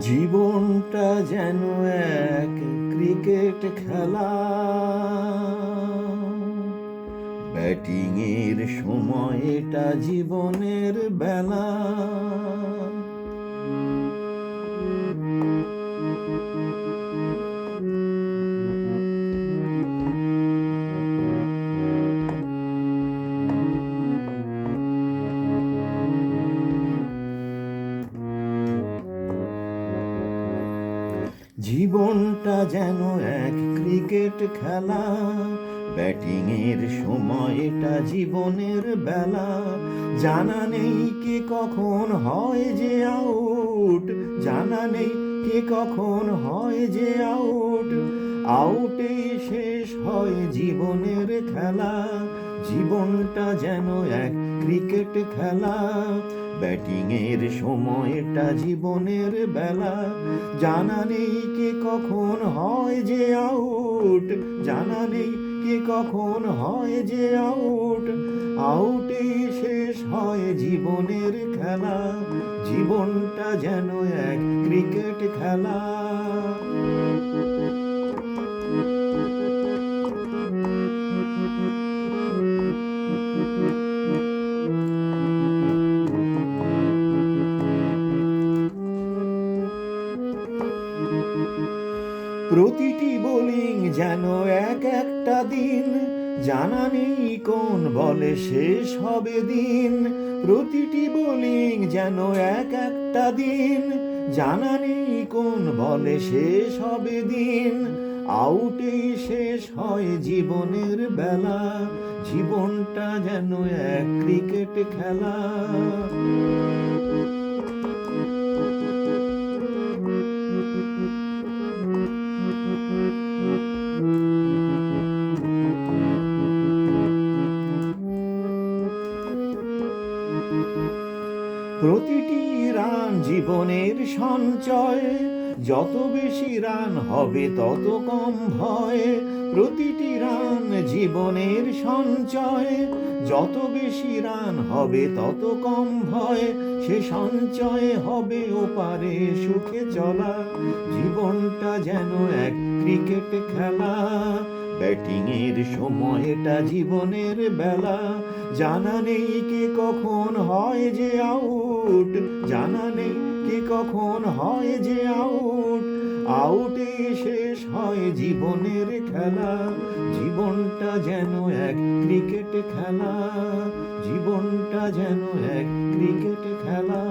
জীবনটা যেন এক ক্রিকেট খেলা, ব্যাটিংয়ের সময় এটা জীবনের বেলা। জীবনটা যেন এক ক্রিকেট খেলা, ব্যাটিংয়ের সময় এটা জীবনের বেলা। জানা নেই কে কখন হয় যে আউট, জানা নেই কে কখন হয় যে আউট। আউটে শেষ হয় জীবনের খেলা, জীবনটা যেন এক ক্রিকেট খেলা, ব্যাটিংয়ের সময়টা জীবনের বেলা। জানা নেই কে কখন হয় যে আউট, জানা নেই কে কখন হয় যে আউট। আউটে শেষ হয় জীবনের খেলা, জীবনটা যেন এক ক্রিকেট খেলা। প্রতিটি বোলিং যেন এক একটা দিন, জানা নেই কোন বলে শেষ হবে দিন। প্রতিটি বোলিং যেন এক একটা দিন, জানা নেই কোন বলে শেষ হবে দিন। আউটেই শেষ হয় জীবনের বেলা, জীবনটা যেন এক ক্রিকেট খেলা। প্রতিটি রান জীবনের সঞ্চয়, যত বেশি রান হবে তত কম ভয়। প্রতিটি রান জীবনের সঞ্চয়, যত বেশি রান হবে তত কম ভয়। সে সঞ্চয় হবে ওপারে সুখে চলা, জীবনটা যেন এক ক্রিকেট খেলা, ব্যাটিংয়ের সময়টা জীবনের বেলা। জানা নেই কে কখন হয় যে আউট, জানা নেই কে কখন হয় যে আউট। আউটে শেষ হয় জীবনের খেলা, জীবনটা যেন এক ক্রিকেট খেলা, জীবনটা যেন এক ক্রিকেট খেলা।